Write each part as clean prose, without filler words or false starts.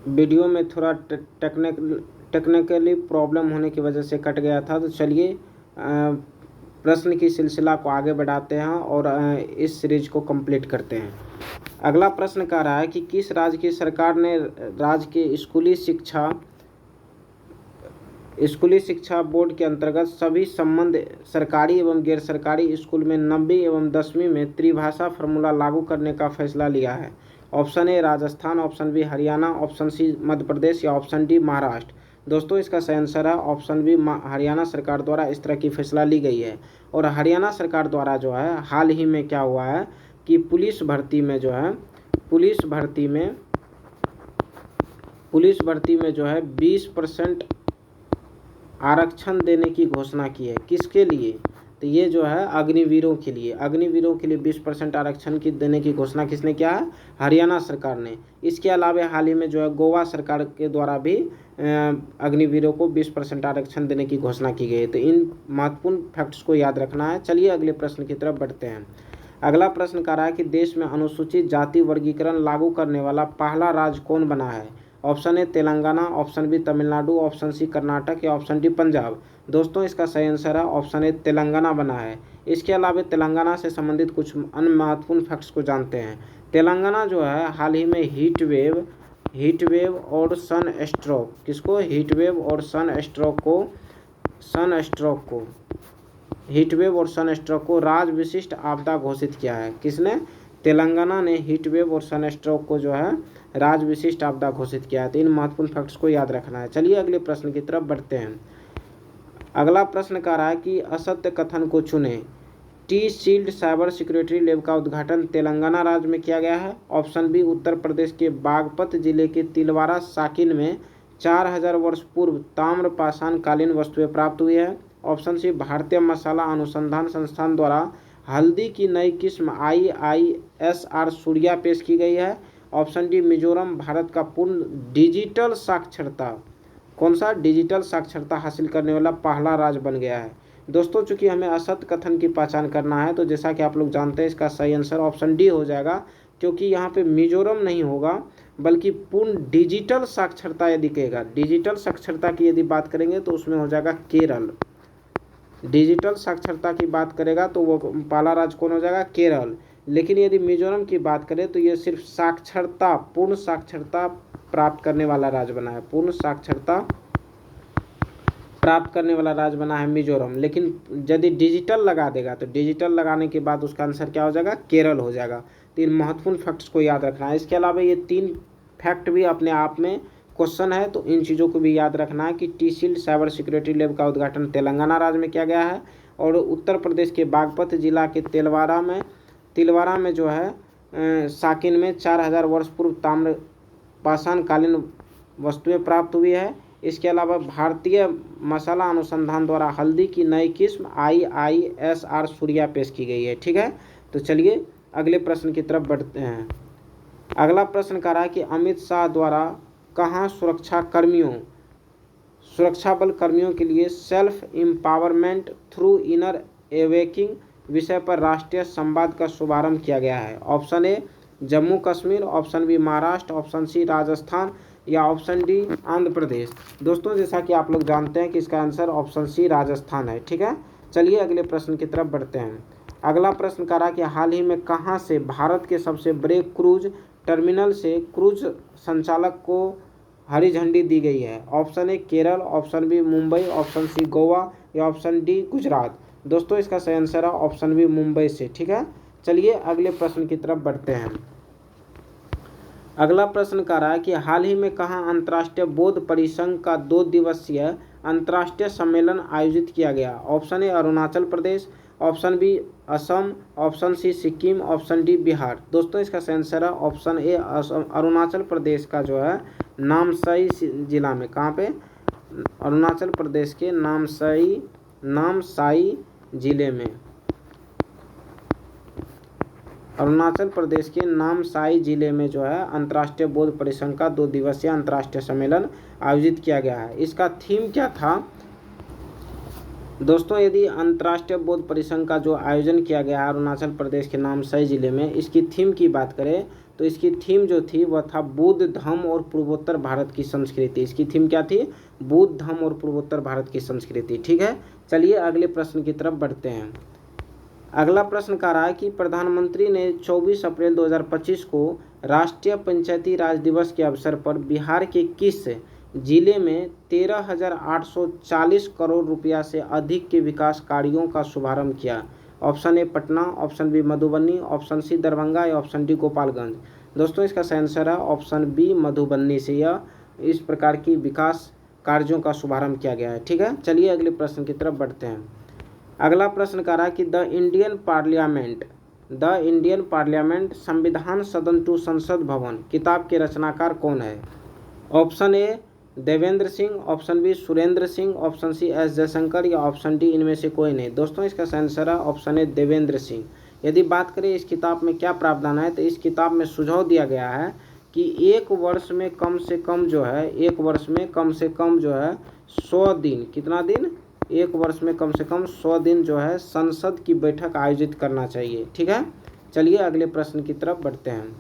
Video में थोड़ा technically problem होने की वजह से कट गया था। तो चलिए प्रश्न की सिलसिला को आगे बढ़ाते हैं और इस सीरीज को कंप्लीट करते हैं। अगला प्रश्न कह रहा है कि किस राज्य की सरकार ने राज्य के स्कूली शिक्षा बोर्ड के अंतर्गत सभी संबद्ध सरकारी एवं गैर सरकारी स्कूल में 9वीं एवं 10वीं में त्रिभाषा फार्मूला लागू करने का फैसला लिया है? Option A Rajasthan, option B Haryana, option C Madhya Pradesh या ऑप्शन डी महाराष्ट्र। दोस्तों इसका सही आंसर है ऑप्शन बी, हरियाणा सरकार द्वारा इस तरह की फैसला ली गई है। और हरियाणा सरकार द्वारा जो है हाल ही में क्या हुआ है कि पुलिस भर्ती में जो है 20% आरक्षण देने की घोषणा की है। किसके लिए? तो ये जो है अग्निवीरों के लिए 20% आरक्षण की देने की घोषणा किसने किया है? हरियाणा सरकार ने। इसके अलावा हाल ही में जो है गोवा सरकार के द्वारा भी अग्निवीरों को 20% आरक्षण देने की घोषणा की गई है। तो इन महत्वपूर्ण फैक्ट्स को याद रखना है। चलिए अगले प्रश्न की तरफ बढ़ते हैं। अगला प्रश्न कह रहा है कि देश में अनुसूचित जाति वर्गीकरण लागू करने वाला पहला राज्य कौन बना है? Option A Telangana, option B Tamil Nadu, option C Karnataka या ऑप्शन डी पंजाब। दोस्तों इसका सही आंसर है ऑप्शन ए तेलंगाना बना है। इसके अलावा तेलंगाना से संबंधित कुछ अन्य महत्वपूर्ण फैक्ट्स को जानते हैं। तेलंगाना जो है हाल ही में हीट वेव और सन स्ट्रोक को राज्य विशिष्ट आपदा घोषित किया है। किसने? तेलंगाना ने हीट वेव और सन स्ट्रोक को जो है राज्य विशिष्ट आपदा घोषित किया है। तो इन महत्वपूर्ण फैक्ट्स को याद रखना है। चलिए अगले प्रश्न की तरफ बढ़ते हैं। अगला प्रश्न कह रहा है कि असत्य कथन को चुने। T shield cyber security lab का उद्घाटन तेलंगाना राज्य में किया गया है। ऑप्शन बी उत्तर प्रदेश के बागपत जिले के तिलवारा साकिन में 4000 वर्ष पूर्व ताम्र पाषाण कालीन वस्तुएं प्राप्त हुई है। ऑप्शन सी भारतीय मसाला अनुसंधान संस्थान द्वारा हल्दी की नई किस्म IISR सूर्या पेश की गई है। ऑप्शन डी मिजोरम भारत का पूर्ण डिजिटल साक्षरता हासिल करने वाला पहला राज्य बन गया है। दोस्तों चूंकि हमें असत्य कथन की पहचान करना है तो जैसा कि आप लोग जानते हैं इसका सही आंसर ऑप्शन डी हो जाएगा, क्योंकि यहाँ पे मिजोरम नहीं होगा बल्कि पूर्ण डिजिटल साक्षरता यदि कहेगा, डिजिटल साक्षरता की यदि बात करेंगे तो उसमें हो जाएगा केरल। डिजिटल साक्षरता की बात करेगा तो वो पहला राज्य कौन हो जाएगा? केरल। लेकिन यदि मिजोरम की बात करें तो ये सिर्फ पूर्ण साक्षरता प्राप्त करने वाला राज्य बना है। पूर्ण साक्षरता प्राप्त करने वाला राज्य बना है मिजोरम। लेकिन यदि डिजिटल लगा देगा तो डिजिटल लगाने के बाद उसका आंसर क्या हो जाएगा? केरल हो जाएगा। तो इन महत्वपूर्ण फैक्ट्स को याद रखना है। इसके अलावा ये 3 फैक्ट भी अपने आप में क्वेश्चन है, तो इन चीज़ों को भी याद रखना है कि T shield cyber security lab का उद्घाटन तेलंगाना राज्य में किया गया है और उत्तर प्रदेश के बागपत जिला के तिलवारा में जो है साकिन में 4000 वर्ष पूर्व ताम्र पाषाण कालीन वस्तुएं प्राप्त हुई है। इसके अलावा भारतीय मसाला अनुसंधान द्वारा हल्दी की नई किस्म IISR सूर्या पेश की गई है। ठीक है, तो चलिए अगले प्रश्न की तरफ बढ़ते हैं। अगला प्रश्न कह रहा है कि अमित शाह द्वारा कहाँ सुरक्षा बल कर्मियों के लिए self empowerment through inner awakening विषय पर राष्ट्रीय संवाद का शुभारंभ किया गया है? Option A Jammu Kashmir, option B Maharashtra, option C Rajasthan या ऑप्शन डी आंध्र प्रदेश। दोस्तों जैसा कि आप लोग जानते हैं कि इसका आंसर ऑप्शन सी राजस्थान है। ठीक है, चलिए अगले प्रश्न की तरफ बढ़ते हैं। अगला प्रश्न कह रहा है कि हाल ही में कहाँ से भारत के सबसे बड़े क्रूज टर्मिनल से क्रूज संचालक को हरी झंडी दी गई है? Option A Kerala, option B Mumbai, option C Goa या ऑप्शन डी गुजरात। दोस्तों इसका सही आंसर है ऑप्शन बी मुंबई से। ठीक है, चलिए अगले प्रश्न की तरफ बढ़ते हैं। अगला प्रश्न कह रहा है कि हाल ही में कहाँ अंतर्राष्ट्रीय बौद्ध परिसंघ का 2 दिवसीय अंतर्राष्ट्रीय सम्मेलन आयोजित किया गया? Option A Arunachal Pradesh, option B Assam, option C Sikkim, option D Bihar. दोस्तों इसका सही आंसर है ऑप्शन ए अरुणाचल प्रदेश का जो है नामसाई जिला में। कहाँ पे? अरुणाचल प्रदेश के नामसाई जिले में। अरुणाचल प्रदेश के नामसाई जिले में जो है अंतर्राष्ट्रीय बौद्ध परिसंघ का 2 दिवसीय अंतर्राष्ट्रीय सम्मेलन आयोजित किया गया है। इसका थीम क्या था? दोस्तों यदि अंतर्राष्ट्रीय बौद्ध परिसंघ का जो आयोजन किया गया है अरुणाचल प्रदेश के नामसाई जिले में, इसकी थीम की बात करें तो इसकी थीम जो थी वह था बुद्ध धम्म और पूर्वोत्तर भारत की संस्कृति। इसकी थीम क्या थी? बुद्ध धम्म और पूर्वोत्तर भारत की संस्कृति। ठीक है, चलिए अगले प्रश्न की तरफ बढ़ते हैं। अगला प्रश्न कह रहा है कि प्रधानमंत्री ने 24 अप्रैल 2025 को राष्ट्रीय पंचायती राज दिवस के अवसर पर बिहार के किस जिले में 13,840 करोड़ रुपया से अधिक के विकास कार्यों का शुभारंभ किया? Option A Patna, option B Madhubani, option C Darbhanga या ऑप्शन डी गोपालगंज। दोस्तों इसका सही आंसर है ऑप्शन बी मधुबनी से यह इस प्रकार की विकास कार्यों का शुभारंभ किया गया है। ठीक है, चलिए अगले प्रश्न की तरफ बढ़ते हैं। अगला प्रश्न कह रहा है कि द इंडियन पार्लियामेंट संविधान सदन टू संसद भवन किताब के रचनाकार कौन है? Option A Devendra Singh, option B Surendra Singh, option C S Jaishankar या ऑप्शन डी इनमें से कोई नहीं। दोस्तों इसका सही आंसर है ऑप्शन ए देवेंद्र सिंह। यदि बात करें इस किताब में क्या प्रावधान है, तो इस किताब में सुझाव दिया गया है कि एक वर्ष में कम से कम जो है 100 दिन, कितना दिन? एक वर्ष में कम से कम 100 दिन जो है संसद की बैठक आयोजित करना चाहिए। ठीक है, चलिए अगले प्रश्न की तरफ बढ़ते हैं।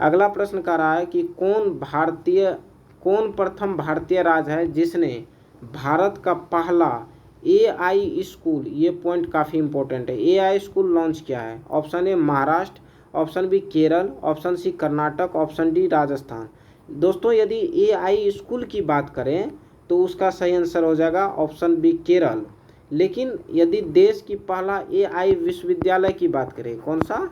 अगला प्रश्न कह रहा है कि कौन प्रथम भारतीय राज्य है जिसने भारत का पहला AI स्कूल, ये पॉइंट काफ़ी इंपॉर्टेंट है, AI स्कूल लॉन्च किया है? Option A Maharashtra, option B Kerala, option C Karnataka, option D Rajasthan. दोस्तों यदि AI स्कूल की बात करें तो उसका सही आंसर हो जाएगा ऑप्शन बी केरल। लेकिन यदि देश की पहला AI विश्वविद्यालय की बात करें, कौन सा?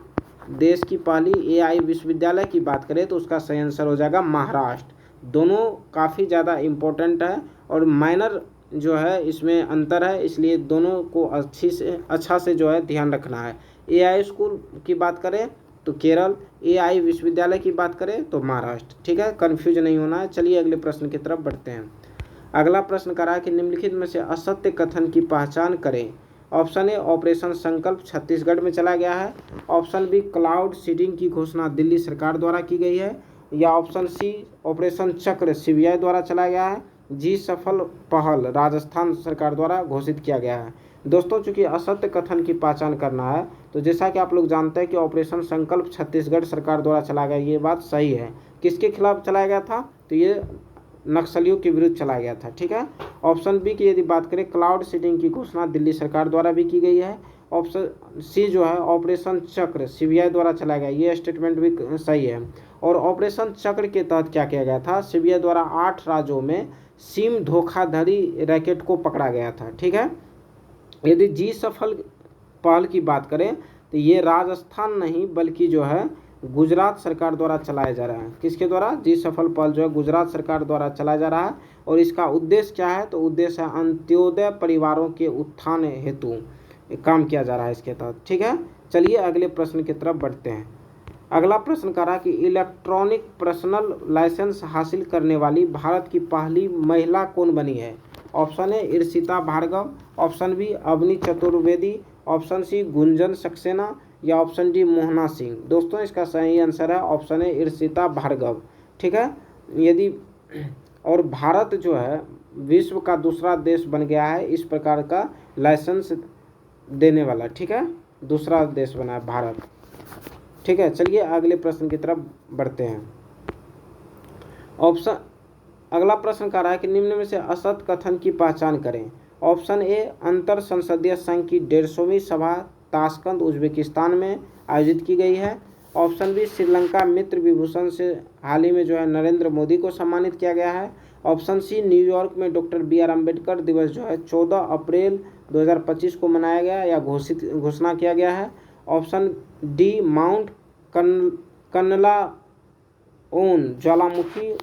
देश की पहली AI विश्वविद्यालय की बात करें तो उसका सही आंसर हो जाएगा महाराष्ट्र। दोनों काफ़ी ज़्यादा इम्पोर्टेंट है और माइनर जो है इसमें अंतर है, इसलिए दोनों को अच्छा से जो है ध्यान रखना है। AI स्कूल की बात करें तो केरल, AI विश्वविद्यालय की बात करें तो महाराष्ट्र। ठीक है, कन्फ्यूज नहीं होना है। चलिए अगले प्रश्न की तरफ बढ़ते हैं। अगला प्रश्न कह रहा है कि निम्नलिखित में से असत्य कथन की पहचान करें। ऑप्शन ए ऑपरेशन संकल्प छत्तीसगढ़ में चला गया है, ऑप्शन बी क्लाउड सीडिंग की घोषणा दिल्ली सरकार द्वारा की गई है, या ऑप्शन सी ऑपरेशन चक्र CBI द्वारा चलाया गया है, जी सफल पहल राजस्थान सरकार द्वारा घोषित किया गया है। दोस्तों चूंकि असत्य कथन की पहचान करना है तो जैसा कि आप लोग जानते हैं कि ऑपरेशन संकल्प छत्तीसगढ़ सरकार द्वारा चलाया गया, ये बात सही है। किसके खिलाफ चलाया गया था? तो ये नक्सलियों के विरुद्ध चलाया गया था। ठीक है, ऑप्शन बी की यदि बात करें क्लाउड सीडिंग की घोषणा दिल्ली सरकार द्वारा भी की गई है, ऑप्शन सी जो है ऑपरेशन चक्र CBI द्वारा चलाया गया, ये स्टेटमेंट भी सही है। और ऑपरेशन चक्र के तहत क्या किया गया था? CBI द्वारा 8 राज्यों में सिम धोखाधड़ी रैकेट को पकड़ा गया था। ठीक है, यदि जी सफल पहल की बात करें तो ये राजस्थान नहीं बल्कि जो है गुजरात सरकार द्वारा चलाया जा रहा है। किसके द्वारा? जी सफल पहल जो है गुजरात सरकार द्वारा चलाया जा रहा है। और इसका उद्देश्य क्या है? तो उद्देश्य है अंत्योदय परिवारों के उत्थान हेतु काम किया जा रहा है इसके तहत। ठीक है, चलिए अगले प्रश्न की तरफ बढ़ते हैं। अगला प्रश्न कह रहा है कि इलेक्ट्रॉनिक पर्सनल लाइसेंस हासिल करने वाली भारत की पहली महिला कौन बनी है? Option A Irshita Bhargav, option B Avani Chaturvedi, option C Gunjan Saxena या ऑप्शन डी मोहना सिंह। दोस्तों इसका सही आंसर है ऑप्शन ए ईर्षिता भार्गव। ठीक है, यदि और भारत जो है विश्व का दूसरा देश बन गया है इस प्रकार का लाइसेंस देने वाला। ठीक है, दूसरा देश बना है भारत। ठीक है, चलिए अगले प्रश्न की तरफ बढ़ते हैं। अगला प्रश्न कह रहा है कि निम्न में से असत कथन की पहचान करें। ऑप्शन ए अंतर संसदीय संघ की 150वीं सभा ताशकंद उज्बेकिस्तान में आयोजित की गई है, ऑप्शन बी श्रीलंका मित्र विभूषण से हाल ही में जो है नरेंद्र मोदी को सम्मानित किया गया है, ऑप्शन सी न्यूयॉर्क में डॉक्टर BR अम्बेडकर दिवस जो है 14 अप्रैल 2025 को मनाया गया या घोषणा किया गया है, ऑप्शन डी माउंट कन्नलाओन ज्वालामुखी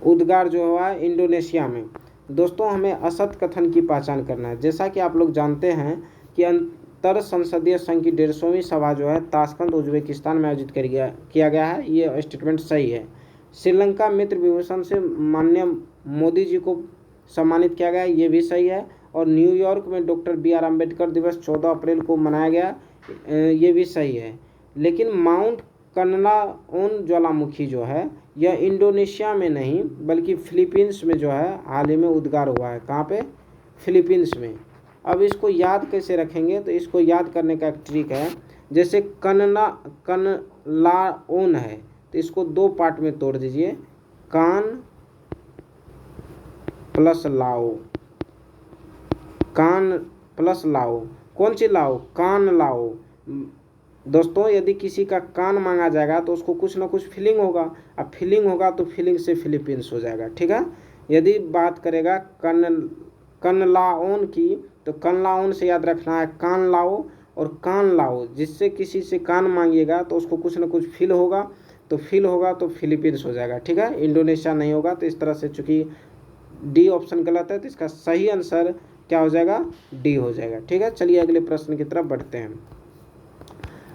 उद्गार जो हुआ है इंडोनेशिया में। दोस्तों हमें असत कथन की पहचान करना है। जैसा कि आप लोग जानते हैं कि अंतर संसदीय संघ की 150वीं सभा जो है ताशकंद उज्बेकिस्तान में आयोजित किया गया है, ये स्टेटमेंट सही है। श्रीलंका मित्र विभूषण से माननीय मोदी जी को सम्मानित किया गया, ये भी सही है। और न्यूयॉर्क में डॉक्टर BR अम्बेडकर दिवस 14 अप्रैल को मनाया गया, ये भी सही है। लेकिन माउंट कन्नलाओन ज्वालामुखी जो है यह इंडोनेशिया में नहीं बल्कि फिलीपींस में जो है हाल ही में उद्गार हुआ है। कहाँ पे? फिलीपींस में। अब इसको याद कैसे रखेंगे? तो इसको याद करने का एक ट्रिक है। जैसे लाओन है, तो इसको दो पार्ट में तोड़ दीजिए, कान प्लस लाओ, कान प्लस लाओ। कौन सी लाओ? कान लाओ। दोस्तों यदि किसी का कान मांगा जाएगा तो उसको कुछ ना कुछ फीलिंग होगा, अब फीलिंग होगा तो फीलिंग से फिलीपींस हो जाएगा, ठीक है। यदि बात करेगा कनलाओन की, तो कनलाओन से याद रखना है कान लाओ और कान लाओ। जिससे किसी से कान मांगिएगा तो उसको कुछ ना कुछ फील होगा, तो फील होगा तो फिलीपींस हो जाएगा, ठीक है, इंडोनेशिया नहीं होगा। तो इस तरह से चूंकि डी ऑप्शन गलत है तो इसका सही आंसर क्या हो जाएगा? डी हो जाएगा, ठीक है। चलिए अगले प्रश्न की तरफ बढ़ते हैं।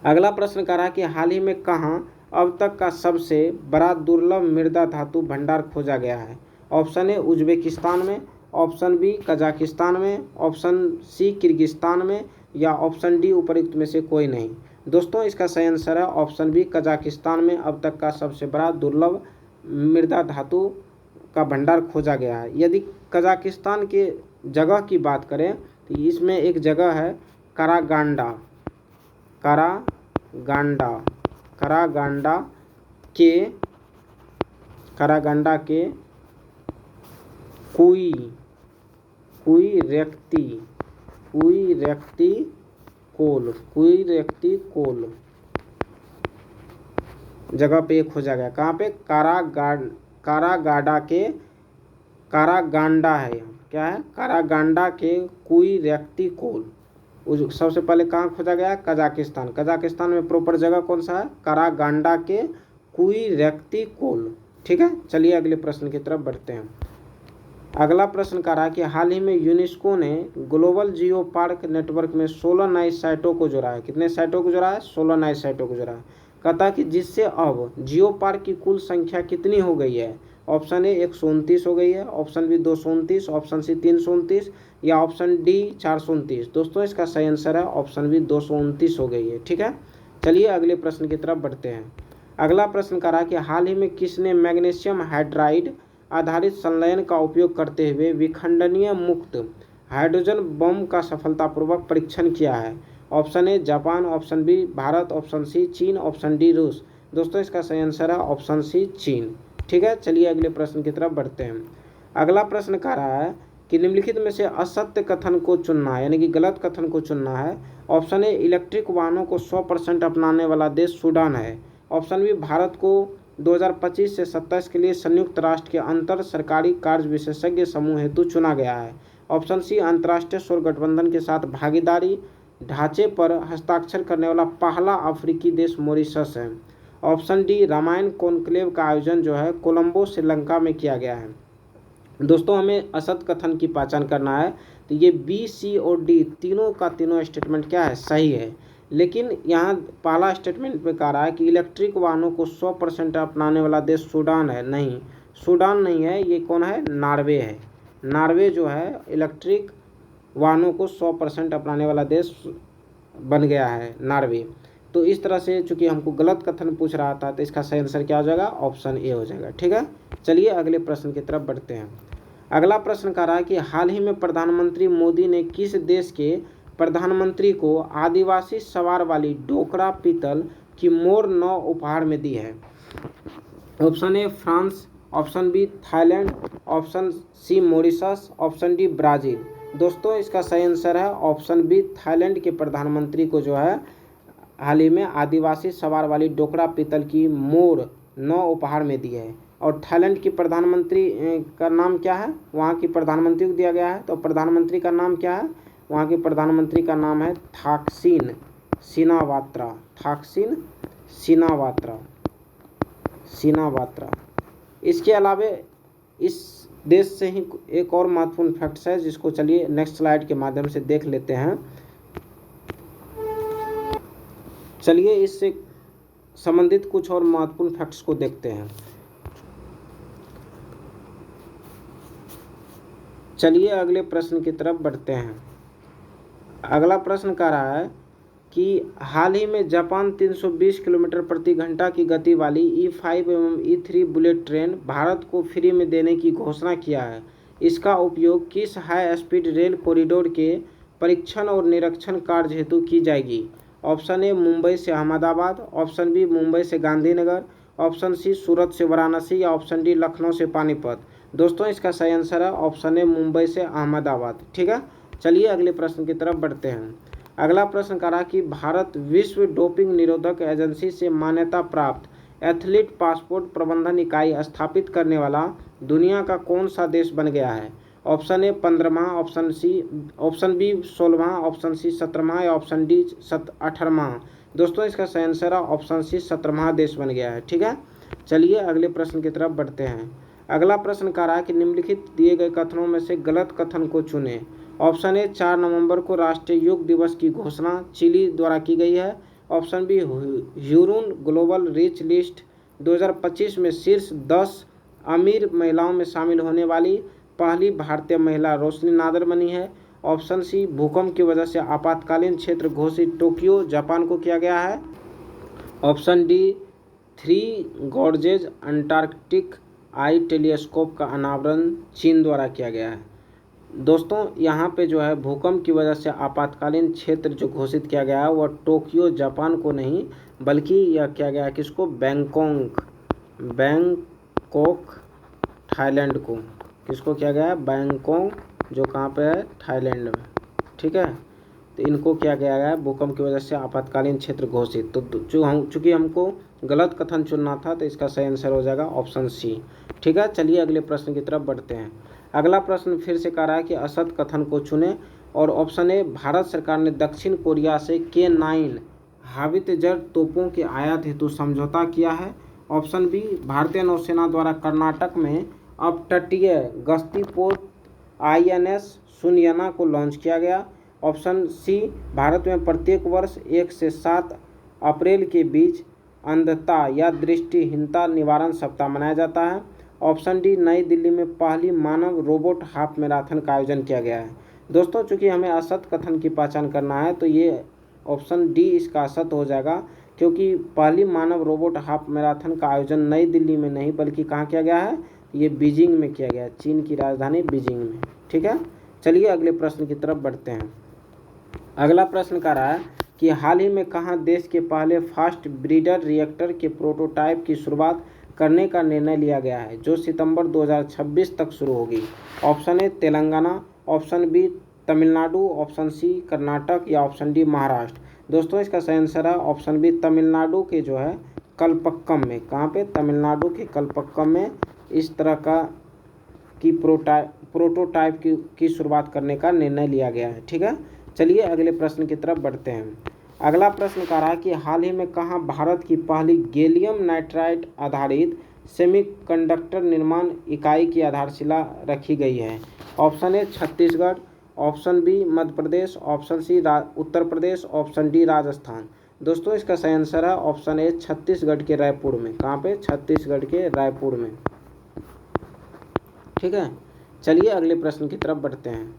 अगला प्रश्न कह रहा है कि हाल ही में कहाँ अब तक का सबसे बड़ा दुर्लभ मृदा धातु भंडार खोजा गया है? ऑप्शन ए उज्बेकिस्तान में, ऑप्शन बी कजाकिस्तान में, ऑप्शन सी किर्गिस्तान में, या ऑप्शन डी उपरोक्त में से कोई नहीं। दोस्तों इसका सही आंसर है ऑप्शन बी कजाकिस्तान में अब तक का सबसे बड़ा दुर्लभ मृदा धातु का भंडार खोजा गया है। यदि कजाकिस्तान के जगह की बात करें तो इसमें एक जगह है करागांडा, करागांडा के कुई रेक्ती जगह पे खोजा गया। कहाँ पे? कारागांडा है, क्या है? कारागांडा के कुई रेक्ती कोल। सबसे पहले कहाँ खोजा गया? कजाकिस्तान। कजाकिस्तान में प्रॉपर जगह कौन सा है? कारागांडा के कुई रेक्ती कोल, ठीक है। चलिए अगले प्रश्न की तरफ बढ़ते हैं। अगला प्रश्न कह रहा है कि हाल ही में यूनेस्को ने ग्लोबल जियो पार्क नेटवर्क में 16 नए साइटों को जोड़ा है। कितने साइटों को जोड़ा है? 16 नए साइटों को जोड़ा है। कहता है कि जिससे अब जियो पार्क की कुल संख्या कितनी हो गई है? ऑप्शन ए 129 हो गई है, ऑप्शन बी 229, ऑप्शन सी 329, या ऑप्शन डी 429। दोस्तों इसका सही आंसर है ऑप्शन बी 229 हो गई है, ठीक है। चलिए अगले प्रश्न की तरफ बढ़ते हैं। अगला प्रश्न कह रहा है कि हाल ही में किसने मैग्नीशियम हाइड्राइड आधारित संलयन का उपयोग करते हुए विखंडनीय मुक्त हाइड्रोजन बम का सफलतापूर्वक परीक्षण किया है? Option A Japan, option B Bharat, option C चीन, ऑप्शन डी रूस। दोस्तों इसका सही आंसर है ऑप्शन सी चीन, ठीक है। चलिए अगले प्रश्न की तरफ बढ़ते हैं। अगला प्रश्न कह रहा है कि निम्नलिखित में से असत्य कथन को चुनना है, यानी कि गलत कथन को चुनना है। ऑप्शन ए इलेक्ट्रिक वाहनों को 100% अपनाने वाला देश सूडान है। ऑप्शन बी भारत को 2025 से 27 के लिए संयुक्त राष्ट्र के अंतर सरकारी कार्य विशेषज्ञ समूह हेतु चुना गया है। ऑप्शन सी अंतर्राष्ट्रीय सौर गठबंधन के साथ भागीदारी ढांचे पर हस्ताक्षर करने वाला पहला अफ्रीकी देश मॉरिशस है। ऑप्शन डी रामायण कॉन्क्लेव का आयोजन जो है कोलंबो श्रीलंका में किया गया है। दोस्तों हमें असत कथन की पहचान करना है, तो ये बी, सी और डी तीनों का तीनों स्टेटमेंट क्या है? सही है। लेकिन यहाँ पहला स्टेटमेंट में कह रहा है कि इलेक्ट्रिक वाहनों को 100% अपनाने वाला देश सूडान है। नहीं, सूडान नहीं है, ये कौन है? नॉर्वे है। नॉर्वे जो है इलेक्ट्रिक वाहनों को 100% अपनाने वाला देश बन गया है, नॉर्वे। तो इस तरह से चूंकि हमको गलत कथन पूछ रहा था तो इसका सही आंसर क्या हो जाएगा? ऑप्शन ए हो जाएगा, ठीक है। चलिए अगले प्रश्न की तरफ बढ़ते हैं। अगला प्रश्न कह रहा है कि हाल ही में प्रधानमंत्री मोदी ने किस देश के प्रधानमंत्री को आदिवासी सवार वाली डोकरा पीतल की मोर 9 उपहार में दी है? Option A France, option B Thailand, option C Mauritius, option D Brazil. दोस्तों इसका सही आंसर है ऑप्शन बी थाईलैंड के प्रधानमंत्री को जो है हाल ही में आदिवासी सवार वाली डोकरा पीतल की मोर 9 उपहार में दी है। और थाईलैंड की प्रधानमंत्री का नाम क्या है? वहाँ की प्रधानमंत्री को दिया गया है, तो प्रधानमंत्री का नाम क्या है? वहाँ के प्रधानमंत्री का नाम है थाकसिन शिनावात्रा। इसके अलावा इस देश से ही एक और महत्वपूर्ण फैक्ट्स है जिसको चलिए नेक्स्ट स्लाइड के माध्यम से देख लेते हैं। चलिए इससे संबंधित कुछ और महत्वपूर्ण फैक्ट्स को देखते हैं। चलिए अगले प्रश्न की तरफ बढ़ते हैं। अगला प्रश्न कह रहा है कि हाल ही में जापान 320 किलोमीटर प्रति घंटा की गति वाली E5 एवं E3 बुलेट ट्रेन भारत को फ्री में देने की घोषणा किया है। इसका उपयोग किस हाई स्पीड रेल कॉरिडोर के परीक्षण और निरीक्षण कार्य हेतु की जाएगी? ऑप्शन ए मुंबई से अहमदाबाद, ऑप्शन बी मुंबई से गांधीनगर, ऑप्शन सी सूरत से वाराणसी या ऑप्शन डी लखनऊ से पानीपत। दोस्तों इसका सही आंसर है ऑप्शन ए मुंबई से अहमदाबाद। ठीक है, चलिए अगले प्रश्न की तरफ बढ़ते हैं। अगला प्रश्न कह रहा कि भारत विश्व डोपिंग निरोधक एजेंसी से मान्यता प्राप्त एथलीट पासपोर्ट प्रबंधन इकाई स्थापित करने वाला दुनिया का कौन सा देश बन गया है। ऑप्शन ए 15वां, ऑप्शन बी 16वां, ऑप्शन सी 17वां या ऑप्शन डी 18वां। दोस्तों इसका सही आंसर है ऑप्शन सी 17वां देश बन गया है। ठीक है, चलिए अगले प्रश्न की तरफ बढ़ते हैं। अगला प्रश्न कह रहा है कि निम्नलिखित दिए गए कथनों में से गलत कथन को चुनें। ऑप्शन ए 4 नवंबर को राष्ट्रीय योग दिवस की घोषणा चिली द्वारा की गई है। Option B Hurun global rich list 2025 में शीर्ष 10 अमीर महिलाओं में शामिल होने वाली पहली भारतीय महिला रोशनी नादर बनी है। ऑप्शन सी भूकंप की वजह से आपातकालीन क्षेत्र घोषित टोक्यो जापान को किया गया है। ऑप्शन डी 3 गॉर्जेज अंटार्कटिक आई टेलीस्कोप का अनावरण चीन द्वारा किया गया है। दोस्तों यहाँ पे जो है भूकंप की वजह से आपातकालीन क्षेत्र जो घोषित किया गया है वह टोक्यो जापान को नहीं बल्कि यह किया गया है किसको, बैंकॉक थाईलैंड को। किसको किया गया है, बैंकॉक जो कहाँ पे है, थाईलैंड में। ठीक है, तो इनको किया गया है भूकंप की वजह से आपातकालीन क्षेत्र घोषित। तो चूँकि हमको गलत कथन चुनना था तो इसका सही आंसर हो जाएगा ऑप्शन सी। ठीक है, चलिए अगले प्रश्न की तरफ बढ़ते हैं। अगला प्रश्न फिर से कह रहा है कि असत कथन को चुनें और ऑप्शन ए भारत सरकार ने दक्षिण कोरिया से K9 हावित्जर तोपों के आयात हेतु समझौता किया है। ऑप्शन बी भारतीय नौसेना द्वारा कर्नाटक में अपतटीय गश्ती पोत INS सुनयना को लॉन्च किया गया। ऑप्शन सी भारत में प्रत्येक वर्ष 1 से 7 अप्रैल के बीच अंधता या दृष्टिहीनता निवारण सप्ताह मनाया जाता है। ऑप्शन डी नई दिल्ली में पहली मानव रोबोट हाफ मैराथन का आयोजन किया गया है। दोस्तों चूंकि हमें असत कथन की पहचान करना है तो ये ऑप्शन डी इसका असत हो जाएगा, क्योंकि पहली मानव रोबोट हाफ मैराथन का आयोजन नई दिल्ली में नहीं बल्कि कहाँ किया गया है, ये बीजिंग में किया गया है, चीन की राजधानी बीजिंग में। ठीक है, चलिए अगले प्रश्न की तरफ बढ़ते हैं। अगला प्रश्न कह रहा है कि हाल ही में कहाँ देश के पहले फास्ट ब्रीडर रिएक्टर के प्रोटोटाइप की शुरुआत करने का निर्णय लिया गया है जो सितंबर 2026 तक शुरू होगी। Option A Telangana, option B Tamil Nadu, option C Karnataka या ऑप्शन डी महाराष्ट्र। दोस्तों इसका सही आंसर है ऑप्शन बी तमिलनाडु के जो है कलपक्कम में। कहाँ पे, तमिलनाडु के कलपक्कम में इस तरह का की प्रोटोटाइप की शुरुआत करने का निर्णय लिया गया है। ठीक है, चलिए अगले प्रश्न की तरफ बढ़ते हैं। अगला प्रश्न कह रहा है कि हाल ही में कहाँ भारत की पहली गैलियम नाइट्राइड आधारित सेमीकंडक्टर निर्माण इकाई की आधारशिला रखी गई है। Option A Chhattisgarh, option B Madhya Pradesh, option C Uttar Pradesh, option D Rajasthan. दोस्तों इसका सही आंसर है ऑप्शन ए छत्तीसगढ़ के रायपुर में। कहाँ पे, छत्तीसगढ़ के रायपुर में। ठीक है, चलिए अगले प्रश्न की तरफ बढ़ते हैं।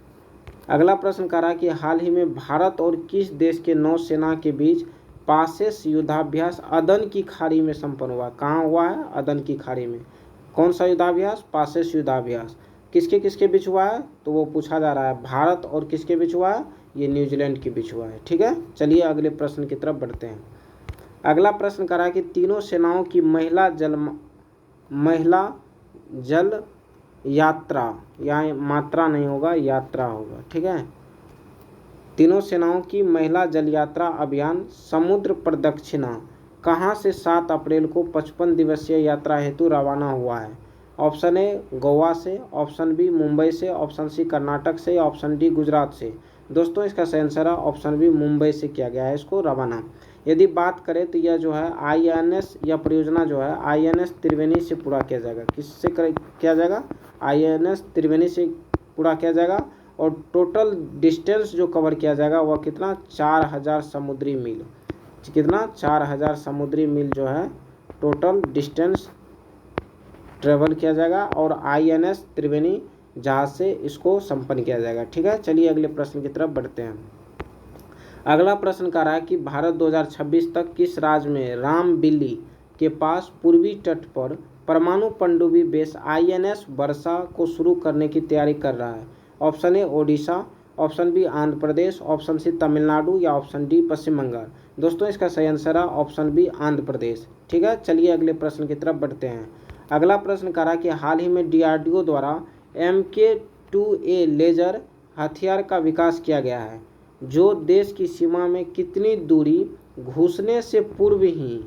अगला प्रश्न कह रहा है कि हाल ही में भारत और किस देश के नौसेना के बीच पासेस युद्धाभ्यास अदन की खाड़ी में संपन्न हुआ। कहाँ हुआ है, अदन की खाड़ी में। कौन सा युद्धाभ्यास, पासेस युद्धाभ्यास। किसके किसके बीच हुआ है, तो वो पूछा जा रहा है भारत और किसके बीच हुआ है, ये न्यूजीलैंड के बीच हुआ है। ठीक है, चलिए अगले प्रश्न की तरफ बढ़ते हैं। अगला प्रश्न कह रहा है कि तीनों सेनाओं की महिला जल यात्रा, यहाँ मात्रा नहीं होगा, यात्रा होगा। ठीक है, तीनों सेनाओं की महिला जल यात्रा अभियान समुद्र प्रदक्षिणा कहाँ से 7 अप्रैल को 55 दिवसीय यात्रा हेतु रवाना हुआ है। ऑप्शन ए गोवा से, ऑप्शन बी मुंबई से, ऑप्शन सी कर्नाटक से, ऑप्शन डी गुजरात से। दोस्तों इसका सही आंसर है ऑप्शन बी मुंबई से किया गया है इसको रवाना। यदि बात करें तो यह जो है INS या परियोजना जो है INS त्रिवेणी से पूरा किया जाएगा। किससे किया जाएगा, INS त्रिवेणी से पूरा किया जाएगा और टोटल डिस्टेंस जो कवर किया जाएगा वह कितना, 4000 समुद्री मील। कितना, 4000 समुद्री मील जो है टोटल डिस्टेंस ट्रेवल किया जाएगा और INS त्रिवेणी जहाज से इसको संपन्न किया जाएगा। ठीक है, चलिए अगले प्रश्न की तरफ बढ़ते हैं। अगला प्रश्न कह रहा है कि भारत 2026 तक किस राज्य में रामबिल्ली के पास पूर्वी तट पर परमाणु पनडुब्बी बेस INS वर्षा को शुरू करने की तैयारी कर रहा है। Option A Odisha, option B Andhra Pradesh, option C Tamil Nadu या ऑप्शन डी पश्चिम बंगाल। दोस्तों इसका सही आंसर है ऑप्शन बी आंध्र प्रदेश। ठीक है, चलिए अगले प्रश्न की तरफ बढ़ते हैं। अगला प्रश्न कह रहा है कि हाल ही में DRDO द्वारा MK2A लेजर हथियार का विकास किया गया है जो देश की सीमा में कितनी दूरी घुसने से पूर्व ही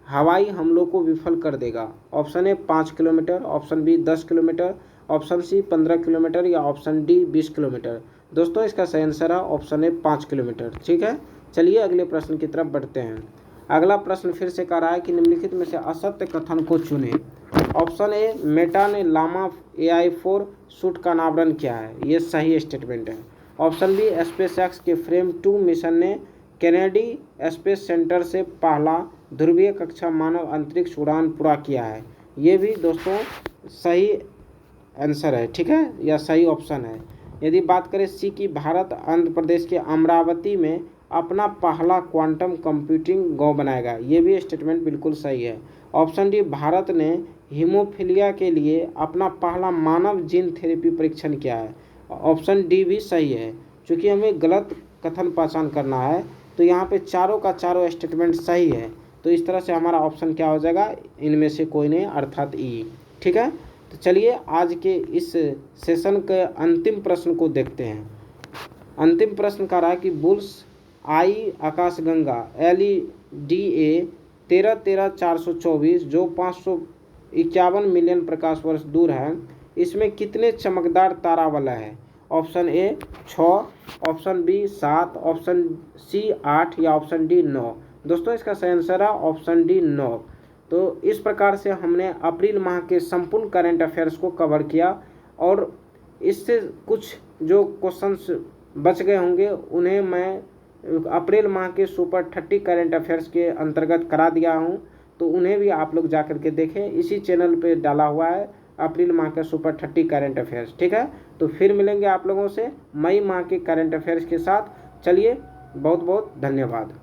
हवाई हमलों को विफल कर देगा। Option A 5 kilometre, option B 10 kilometre, option C 15 kilometre या ऑप्शन डी 20 किलोमीटर। दोस्तों इसका सही आंसर है ऑप्शन ए 5 किलोमीटर। ठीक है, चलिए अगले प्रश्न की तरफ बढ़ते हैं। अगला प्रश्न फिर से कह रहा है कि निम्नलिखित में से असत्य कथन को चुनें। ऑप्शन ए मेटा ने लामा AI4 सूट का अनावरण किया है, ये सही स्टेटमेंट है। ऑप्शन बी SpaceX के फ्रेम 2 मिशन ने कैनेडी स्पेस सेंटर से पहला ध्रुवीय कक्षा मानव अंतरिक्ष उड़ान पूरा किया है, ये भी दोस्तों सही आंसर है। ठीक है, या सही ऑप्शन है। यदि बात करें सी की भारत आंध्र प्रदेश के अमरावती में अपना पहला क्वांटम कंप्यूटिंग गांव बनाएगा, ये भी स्टेटमेंट बिल्कुल सही है। ऑप्शन डी भारत ने हीमोफीलिया के लिए अपना पहला मानव जीन थेरेपी परीक्षण किया है, ऑप्शन डी भी सही है। चूँकि हमें गलत कथन पहचान करना है तो यहाँ पे चारों का चारों स्टेटमेंट सही है, तो इस तरह से हमारा ऑप्शन क्या हो जाएगा, इनमें से कोई नहीं अर्थात ई। ठीक है, तो चलिए आज के इस सेशन के अंतिम प्रश्न को देखते हैं। अंतिम प्रश्न कह रहा है कि बुल्स आई आकाशगंगा LEDA 13-13-424 जो 551 मिलियन प्रकाश वर्ष दूर है, इसमें कितने चमकदार तारा वाला है। Option A 6, option B 7, option C 8 या ऑप्शन डी 9। दोस्तों इसका सही आंसर है ऑप्शन डी 9। तो इस प्रकार से हमने अप्रैल माह के संपूर्ण करंट अफेयर्स को कवर किया और इससे कुछ जो क्वेश्चंस बच गए होंगे उन्हें मैं अप्रैल माह के सुपर 30 करंट अफेयर्स के अंतर्गत करा दिया हूं, तो उन्हें भी आप लोग जा करके देखें। इसी चैनल पे डाला हुआ है अप्रैल माह का सुपर 30 करंट अफेयर्स। ठीक है, तो फिर मिलेंगे आप लोगों से मई माह के करंट अफेयर्स के साथ। चलिए, बहुत बहुत धन्यवाद।